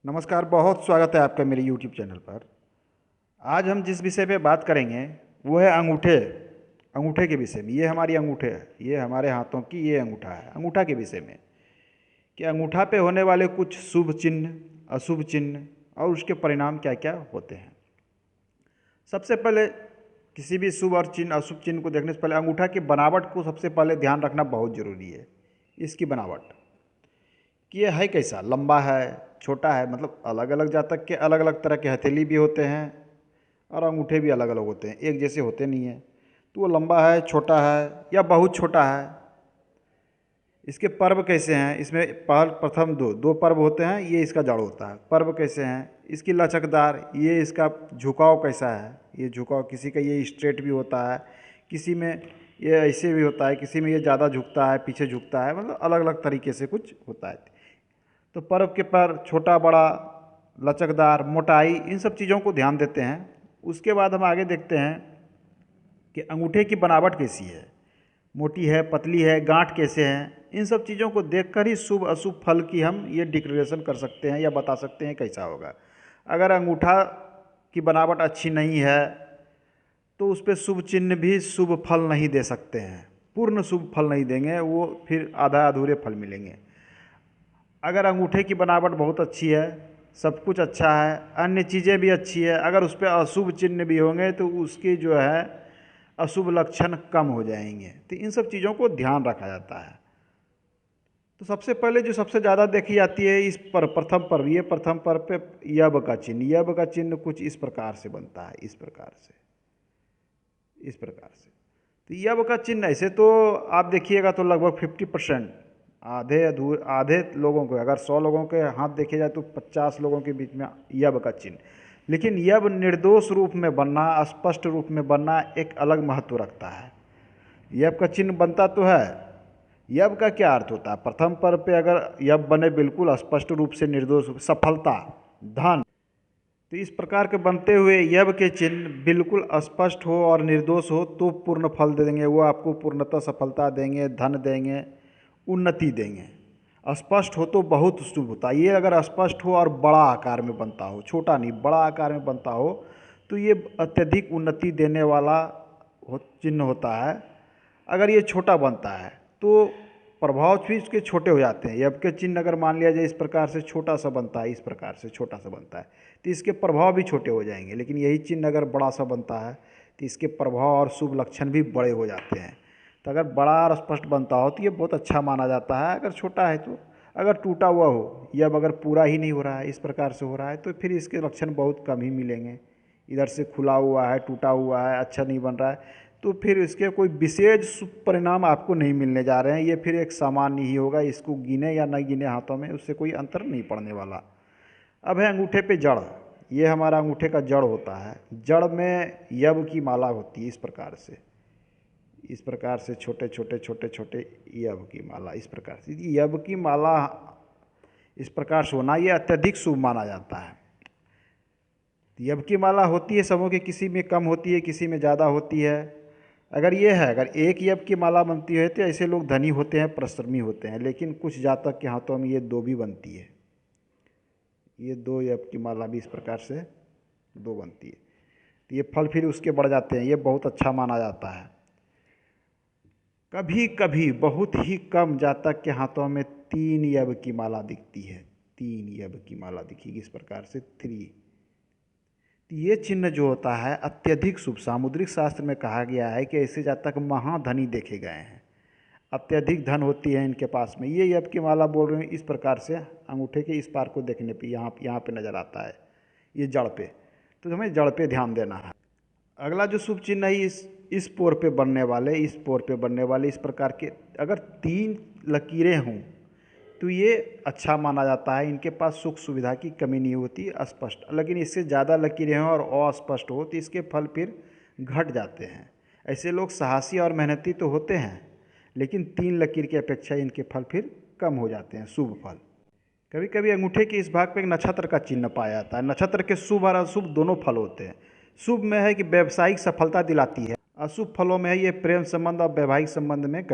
नमस्कार, बहुत स्वागत है आपका मेरे YouTube चैनल पर। आज हम जिस विषय पे बात करेंगे वो है अंगूठे। अंगूठे के विषय में। ये हमारी अंगूठे है, ये हमारे हाथों की ये अंगूठा है। अंगूठा के विषय में कि अंगूठा पे होने वाले कुछ शुभ चिन्ह, अशुभ चिन्ह और उसके परिणाम क्या क्या होते हैं। सबसे पहले किसी भी शुभ और चिन्ह अशुभ चिन्ह को देखने से पहले अंगूठा की बनावट को सबसे पहले ध्यान रखना बहुत ज़रूरी है। इसकी बनावट कि ये है कैसा, लंबा है, छोटा है, मतलब अलग अलग जातक के अलग अलग तरह के हथेली भी होते हैं और अंगूठे भी अलग अलग होते हैं, एक जैसे होते नहीं हैं। तो वो लंबा है, छोटा है या बहुत छोटा है। इसके पर्व कैसे हैं, इसमें प्रथम दो दो पर्व होते हैं, ये इसका जड़ होता है। पर्व कैसे हैं, इसकी लचकदार, ये इसका झुकाव कैसा है। ये झुकाव किसी का ये स्ट्रेट भी होता है, किसी में ये ऐसे भी होता है, किसी में ये ज़्यादा झुकता है, पीछे झुकता है, मतलब अलग अलग तरीके से कुछ होता है। तो पर्व के पर छोटा बड़ा, लचकदार, मोटाई, इन सब चीज़ों को ध्यान देते हैं। उसके बाद हम आगे देखते हैं कि अंगूठे की बनावट कैसी है, मोटी है, पतली है, गांठ कैसे हैं। इन सब चीज़ों को देखकर ही शुभ अशुभ फल की हम ये डिक्लेरेशन कर सकते हैं या बता सकते हैं कैसा होगा। अगर अंगूठा की बनावट अच्छी नहीं है तो उस पर शुभ चिन्ह भी शुभ फल नहीं दे सकते हैं, पूर्ण शुभ फल नहीं देंगे, वो फिर आधा अधूरे फल मिलेंगे। अगर अंगूठे की बनावट बहुत अच्छी है, सब कुछ अच्छा है, अन्य चीज़ें भी अच्छी है, अगर उस पर अशुभ चिन्ह भी होंगे तो उसके जो है अशुभ लक्षण कम हो जाएंगे। तो इन सब चीज़ों को ध्यान रखा जाता है। तो सबसे पहले जो सबसे ज़्यादा देखी जाती है इस पर प्रथम पर्व, ये प्रथम पर्व पे यब का चिन्ह। यब का चिन्ह कुछ इस प्रकार से बनता है, इस प्रकार से, इस प्रकार से। तो यब का चिन्ह ऐसे तो आप देखिएगा तो लगभग 50%, आधे लोगों को, अगर 100 लोगों के हाथ देखे जाए तो 50 लोगों के बीच में यब का चिन्ह। लेकिन यब निर्दोष रूप में बनना, स्पष्ट रूप में बनना एक अलग महत्व रखता है। यब का चिन्ह बनता तो है। यब का क्या अर्थ होता है, प्रथम पर्व पे अगर यब बने बिल्कुल स्पष्ट रूप से, निर्दोष, सफलता, धन, तो इस प्रकार के बनते हुए यब के चिन्ह बिल्कुल स्पष्ट हो और निर्दोष हो तो पूर्ण फल दे देंगे। वो आपको पूर्णतः सफलता देंगे, धन देंगे, उन्नति देंगे। स्पष्ट हो तो बहुत शुभ होता है। ये अगर स्पष्ट हो और बड़ा आकार में बनता हो, छोटा नहीं बड़ा आकार में बनता हो, तो ये अत्यधिक उन्नति देने वाला चिन्ह होता है। अगर ये छोटा बनता है तो प्रभाव भी इसके छोटे हो जाते हैं। यब के चिन्ह अगर मान लिया जाए इस प्रकार से छोटा सा बनता है, इस प्रकार से छोटा सा बनता है, तो इसके प्रभाव भी छोटे हो जाएंगे। लेकिन यही चिन्ह अगर बड़ा सा बनता है तो इसके प्रभाव और शुभ लक्षण भी बड़े हो जाते हैं। तो अगर बड़ा और स्पष्ट बनता हो तो ये बहुत अच्छा माना जाता है। अगर छोटा है तो, अगर टूटा हुआ हो, यब अगर पूरा ही नहीं हो रहा है, इस प्रकार से हो रहा है, तो फिर इसके लक्षण बहुत कम ही मिलेंगे। इधर से खुला हुआ है, टूटा हुआ है, अच्छा नहीं बन रहा है, तो फिर इसके कोई विशेष शुभ परिणाम आपको नहीं मिलने जा रहे हैं। ये फिर एक सामान्य ही होगा, इसको गिने या न गिने हाथों में उससे कोई अंतर नहीं पड़ने वाला। अब है अंगूठे पे जड़। ये हमारा अंगूठे का जड़ होता है। जड़ में यब की माला होती है, इस प्रकार से, इस प्रकार से छोटे छोटे छोटे छोटे यब की माला, इस प्रकार से। यब की माला इस प्रकार से होना ये अत्यधिक शुभ माना जाता है। यब की माला होती है सबों के, किसी में कम होती है, किसी में ज़्यादा होती है। अगर ये है, अगर एक यब की माला बनती है तो ऐसे लोग धनी होते हैं, परिश्रमी होते हैं। लेकिन कुछ जातक के हाथों में ये दो भी बनती है, ये दो यब की माला भी इस प्रकार से दो बनती है, तो ये फल फिर उसके बढ़ जाते हैं। ये बहुत अच्छा माना जाता है। कभी कभी बहुत ही कम जातक के हाथों में 3 यब की माला दिखती है। 3 यब की माला दिखेगी इस प्रकार से, 3। ये चिन्ह जो होता है अत्यधिक शुभ, सामुद्रिक शास्त्र में कहा गया है कि ऐसे जातक महाधनी देखे गए हैं, अत्यधिक धन होती है इनके पास में। ये यब की माला बोल रहे हैं, इस प्रकार से अंगूठे के इस पार को देखने पे यहाँ पे नज़र आता है, ये जड़ पे। तो हमें जड़ पे ध्यान देना है। अगला जो शुभ चिन्ह है, इस पोर पे बनने वाले, इस पोर पे बनने वाले, इस प्रकार के अगर 3 लकीरें हों तो ये अच्छा माना जाता है। इनके पास सुख सुविधा की कमी नहीं होती, स्पष्ट। लेकिन इससे ज़्यादा लकीरें हों और अस्पष्ट हो तो इसके फल फिर घट जाते हैं। ऐसे लोग साहसी और मेहनती तो होते हैं, लेकिन 3 लकीर की अपेक्षा इनके फल फिर कम हो जाते हैं, शुभ फल। कभी कभी अंगूठे के इस भाग पर एक नक्षत्र का चिन्ह पाया जाता है। नक्षत्र के शुभ और अशुभ दोनों फल होते हैं। शुभ में है कि व्यावसायिक सफलता दिलाती है, अशुभ फलों में है ये प्रेम संबंध और वैवाहिक संबंध में